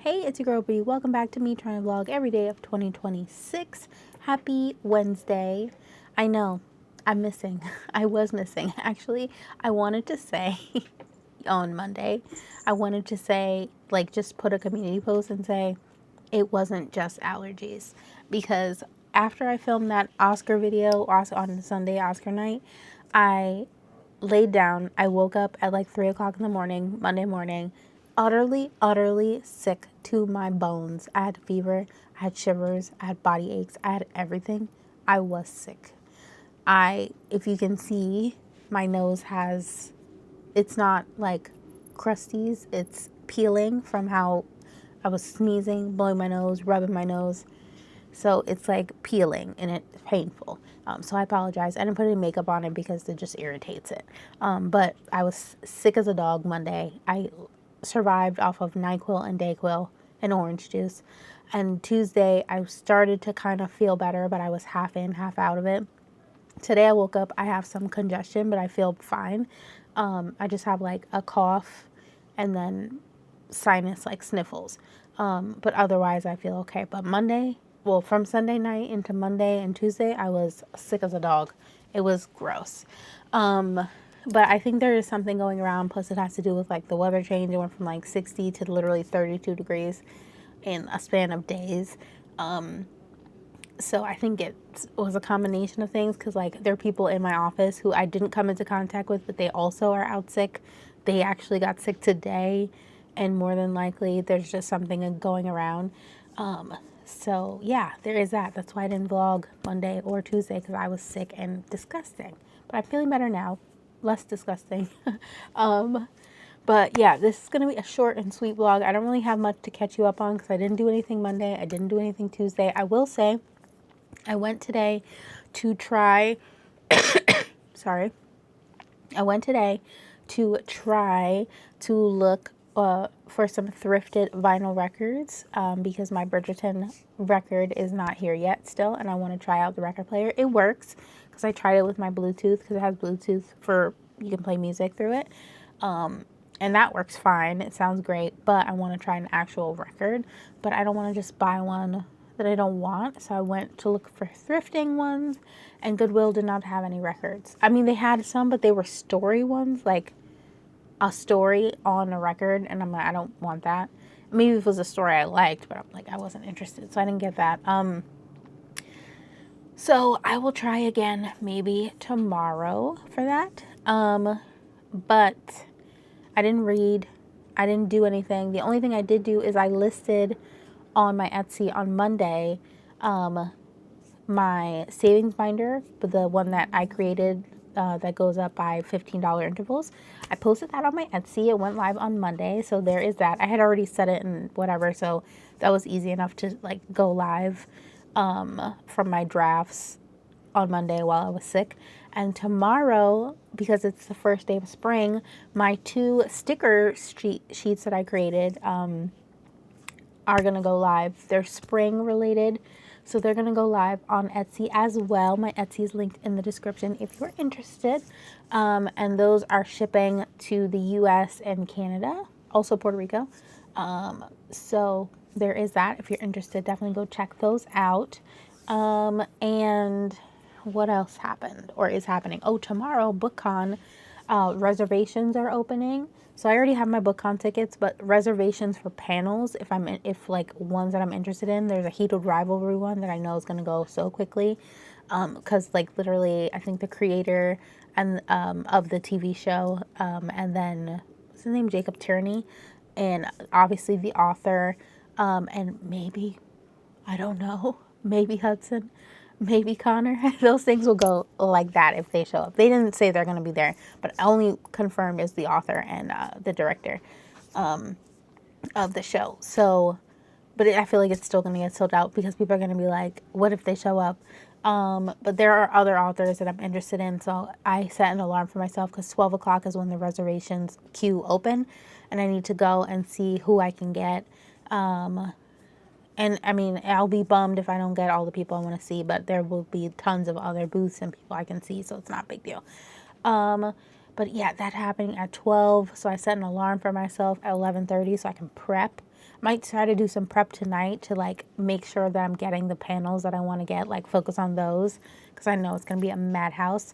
Hey, it's your girl Bree. Welcome back to me trying to vlog every day of 2026. Happy Wednesday. I know, I'm missing. I was missing. Actually, I wanted to say on Monday, I wanted to say, like, just put a community post and say it wasn't just allergies. Because after I filmed that Oscar video on Sunday, Oscar night, I laid down. I woke up at like 3 o'clock in the morning, Monday morning, utterly sick to my bones. I had fever, I had shivers, I had body aches, I had everything. I was sick. If you can see, my nose it's not like crusties, it's peeling from how I was sneezing, blowing my nose, rubbing my nose. So it's like peeling and it's painful. So I apologize. I didn't put any makeup on it because it just irritates it. But I was sick as a dog Monday. I survived off of NyQuil and DayQuil and orange juice. And Tuesday I started to kind of feel better, but I was half in, half out of it. Today I woke up, I have some congestion, but I feel fine. I just have like a cough and then sinus like sniffles. But otherwise I feel okay. But from Sunday night into Monday and Tuesday, I was sick as a dog. It was gross. But I think there is something going around. Plus, it has to do with like the weather change. It went from like 60 to literally 32 degrees in a span of days. So I think it was a combination of things because like there are people in my office who I didn't come into contact with, but they also are out sick. They actually got sick today, and more than likely there's just something going around. So yeah, there is that. That's why I didn't vlog Monday or Tuesday because I was sick and disgusting. But I'm feeling better now, less disgusting. But yeah, this is going to be a short and sweet vlog. I don't really have much to catch you up on because I didn't do anything Monday. I didn't do anything Tuesday. I will say I went today to try, sorry, I went today to try to look for some thrifted vinyl records because my Bridgerton record is not here yet still, and I want to try out the record player. It works because I tried it with my Bluetooth because it has Bluetooth you can play music through it. And that works fine. It sounds great, but I want to try an actual record, but I don't want to just buy one that I don't want. So I went to look for thrifting ones, and Goodwill did not have any records. I mean, they had some, but they were story ones, like a story on a record, and I'm like, I don't want that. Maybe if it was a story I liked, but I'm like, I wasn't interested, so I didn't get that. So I will try again maybe tomorrow for that. But I didn't read. I didn't do anything. The only thing I did do is I listed on my Etsy on Monday my savings binder, the one that I created that goes up by $15 intervals. I posted that on my Etsy. It went live on Monday, so there is that. I had already set it and whatever, so that was easy enough to like go live from my drafts on Monday while I was sick. And tomorrow, because it's the first day of spring, my 2 sticker sheets that I created are going to go live. They're spring related, so they're going to go live on Etsy as well. My Etsy is linked in the description if you're interested. And those are shipping to the US and Canada, also Puerto Rico. So there is that. If you're interested, definitely go check those out. And what else happened or is happening? Oh, tomorrow, BookCon reservations are opening. So I already have my BookCon tickets, but reservations for panels, if like ones that I'm interested in, there's a Heated Rivalry one that I know is going to go so quickly. Because like literally, I think the creator and of the TV show, and then what's his name, Jacob Tierney, and obviously the author, and maybe, I don't know, maybe Hudson, maybe Connor. Those things will go like that if they show up. They didn't say they're going to be there, but only confirmed is the author and the director of the show. So, but I feel like it's still going to get sold out because people are going to be like, what if they show up? But there are other authors that I'm interested in. So I set an alarm for myself because 12 o'clock is when the reservations queue open, and I need to go and see who I can get. And I mean, I'll be bummed if I don't get all the people I want to see, but there will be tons of other booths and people I can see, so it's not a big deal. But yeah, that happening at 12, so I set an alarm for myself at 11:30 so I can prep. Might try to do some prep tonight to like make sure that I'm getting the panels that I want to get, like focus on those because I know it's going to be a madhouse.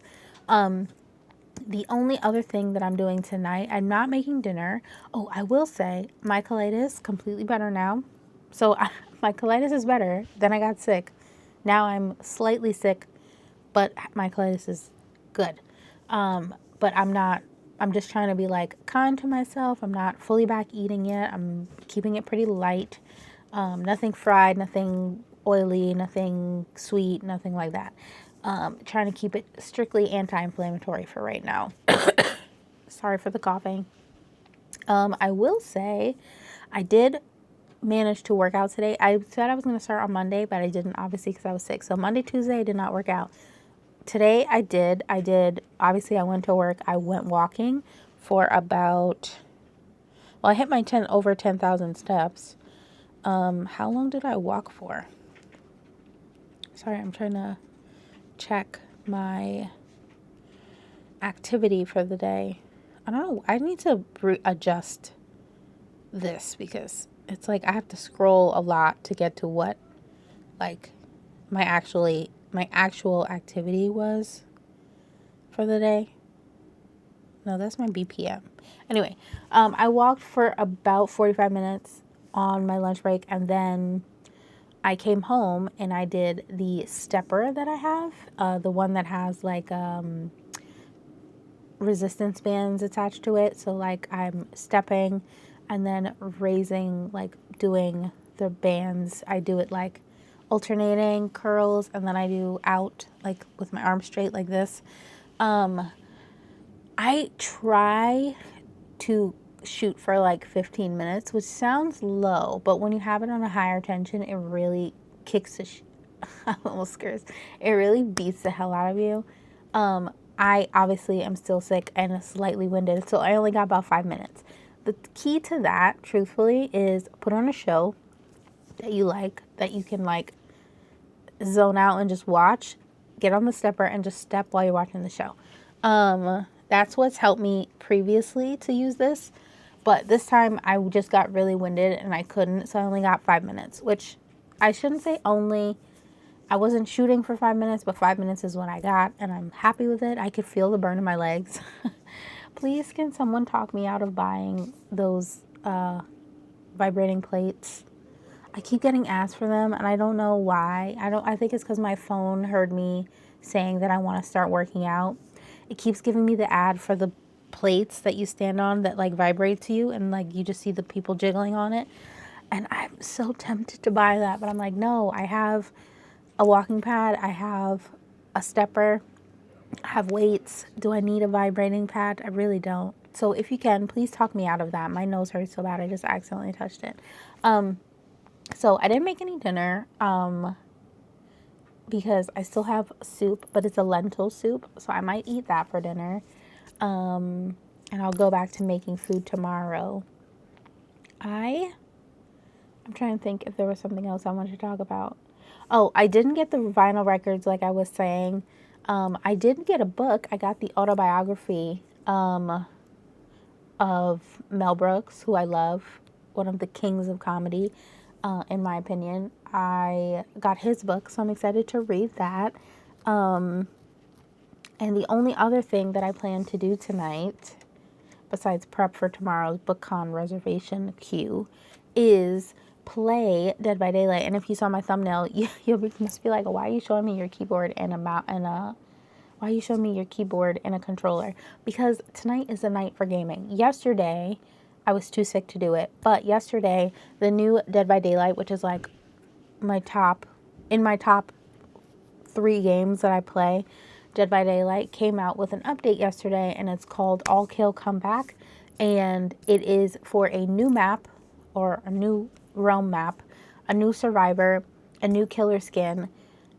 The only other thing that I'm doing tonight, I'm not making dinner. Oh, I will say my colitis completely better now. So my colitis is better. Then I got sick. Now I'm slightly sick, but my colitis is good. But I'm just trying to be like kind to myself. I'm not fully back eating yet. I'm keeping it pretty light. Nothing fried, nothing oily, nothing sweet, nothing like that. Trying to keep it strictly anti-inflammatory for right now. Sorry for the coughing. I will say I did manage to work out today. I said I was going to start on Monday, but I didn't, obviously, because I was sick. So Monday, Tuesday, I did not work out. Today I did. Obviously, I went to work. I went walking for about, well, I hit my over 10,000 steps. How long did I walk for? Sorry, I'm trying to check my activity for the day. I don't know. I need to adjust this because it's like I have to scroll a lot to get to what like my actual activity was for the day. No, that's my BPM. Anyway, I walked for about 45 minutes on my lunch break, and then I came home and I did the stepper that I have, the one that has like resistance bands attached to it. So like I'm stepping and then raising, like doing the bands. I do it like alternating curls, and then I do out like with my arms straight like this. I try to shoot for like 15 minutes, which sounds low, but when you have it on a higher tension, it really kicks the I'm almost scared. It really beats the hell out of you. I obviously am still sick and slightly winded, so I only got about 5 minutes. The key to that, truthfully, is put on a show that you like, that you can like zone out and just watch. Get on the stepper and just step while you're watching the show. That's what's helped me previously to use this, but this time I just got really winded and I couldn't, so I only got 5 minutes, which I shouldn't say only. I wasn't shooting for 5 minutes, but 5 minutes is what I got, and I'm happy with it. I could feel the burn in my legs. Please, can someone talk me out of buying those vibrating plates? I keep getting asked for them, and I don't know why. I think it's because my phone heard me saying that I want to start working out. It keeps giving me the ad for the plates that you stand on that like vibrate to you, and like you just see the people jiggling on it. And I'm so tempted to buy that, but I'm like, no, I have a walking pad, I have a stepper, I have weights. Do I need a vibrating pad? I really don't. So if you can, please talk me out of that. My nose hurts so bad I just accidentally touched it. So I didn't make any dinner because I still have soup, but it's a lentil soup, so I might eat that for dinner. And I'll go back to making food tomorrow. I'm trying to think if there was something else I wanted to talk about. Oh, I didn't get the vinyl records like I was saying. I did get a book. I got the autobiography of Mel Brooks, who I love, one of the kings of comedy, in my opinion. I got his book, so I'm excited to read that. And the only other thing that I plan to do tonight, besides prep for tomorrow's BookCon reservation queue, is play Dead by Daylight. And if you saw my thumbnail, you must be like, why are you showing me your keyboard and why are you showing me your keyboard and a controller? Because tonight is the night for gaming. Yesterday, I was too sick to do it, but yesterday, the new Dead by Daylight, which is like my top 3 games that I play, Dead by Daylight came out with an update yesterday, and it's called All Kill Come Back, and it is for a new map, or a new realm map, a new survivor, a new killer skin,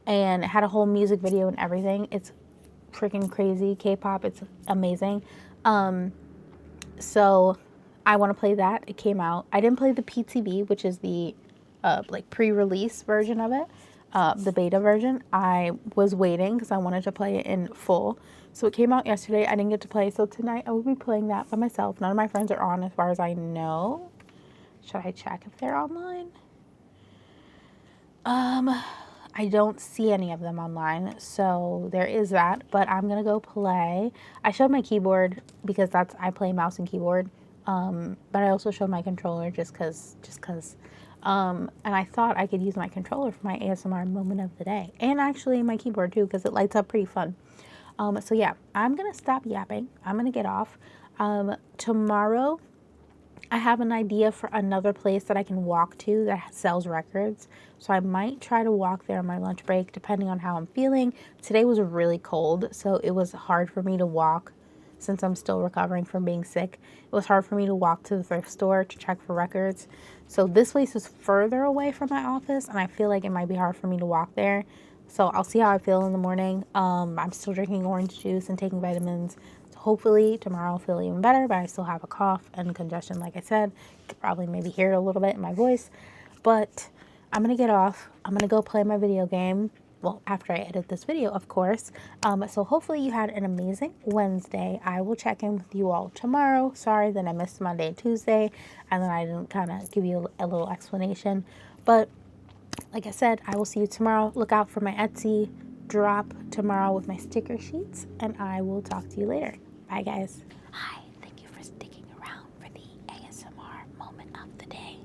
and it had a whole music video and everything. It's freaking crazy K-pop. It's amazing. So I want to play that. It came out. I didn't play the PTB, which is the like pre-release version of it, the beta version. I was waiting because I wanted to play it in full. So it came out yesterday. I didn't get to play. So tonight I will be playing that by myself. None of my friends are on as far as I know. Should I check if they're online? I don't see any of them online, so there is that, but I'm gonna go play. I showed my keyboard because I play mouse and keyboard, but I also showed my controller just cause. And I thought I could use my controller for my ASMR moment of the day, and actually my keyboard too, because it lights up pretty fun. So yeah, I'm gonna stop yapping. I'm gonna get off. Tomorrow, I have an idea for another place that I can walk to that sells records. So I might try to walk there on my lunch break, depending on how I'm feeling. Today was really cold, so it was hard for me to walk since I'm still recovering from being sick. It was hard for me to walk to the thrift store to check for records. So this place is further away from my office, and I feel like it might be hard for me to walk there. So I'll see how I feel in the morning. I'm still drinking orange juice and taking vitamins. So hopefully tomorrow I'll feel even better, but I still have a cough and congestion, like I said. You could probably maybe hear it a little bit in my voice. But I'm going to get off. I'm going to go play my video game. Well, after I edit this video, of course. So hopefully you had an amazing Wednesday. I will check in with you all tomorrow. Sorry that I missed Monday and Tuesday, and then I didn't kind of give you a little explanation. But like I said, I will see you tomorrow. Look out for my Etsy drop tomorrow with my sticker sheets, and I will talk to you later. Bye, guys. Hi, thank you for sticking around for the ASMR moment of the day.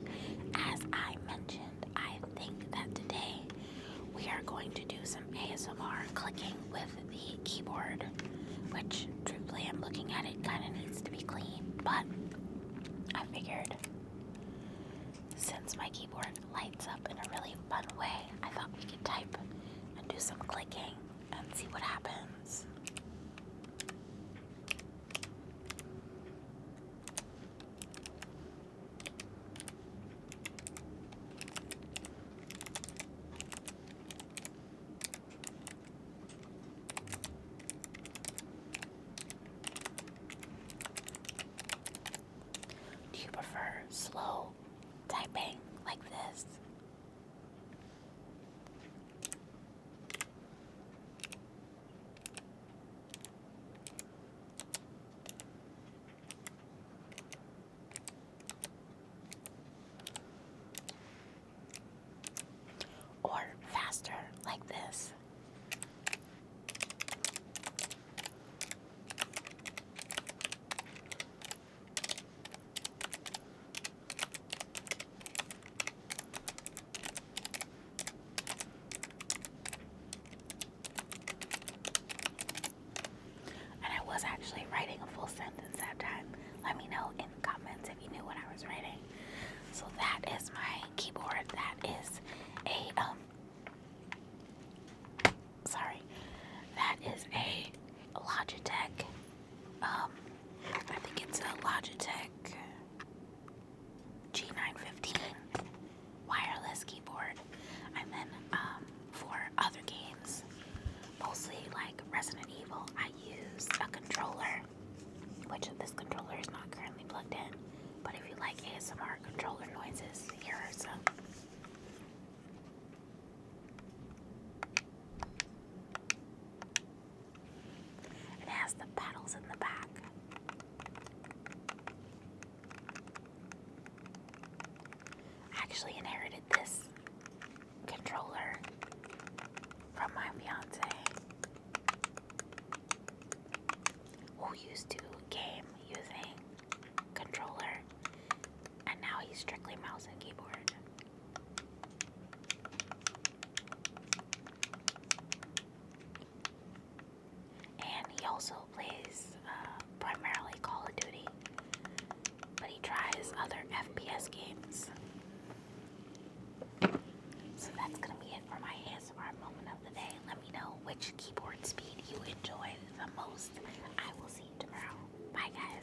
As I mentioned, I think that today we are going to do some ASMR clicking with the keyboard, which truthfully I'm looking at it, kind of needs to be clean, but I figured since my keyboard lights up in a really fun way, I thought we could type and do some clicking and see what happens. Do you prefer slow typing like this? Or faster like this? And I was actually writing a full sentence that time. Let me know in the comments if you knew what I was writing. So that is my keyboard. That is a that is a Logitech. I think it's a Logitech G915 wireless keyboard. And then for other games, mostly like Resident Evil, I use a controller, which this controller is not currently plugged in. But if you like ASMR controller noises, here are some. It has the paddles in the back. I actually inherited this controller from my fiance, who used to game using controller, and now he's strictly mouse and keyboard. And he also plays primarily Call of Duty, but he tries other FPS games. So that's gonna be it for my ASMR moment of the day. Let me know which keyboard speed you enjoyed the most. I will see you tomorrow. Bye, guys.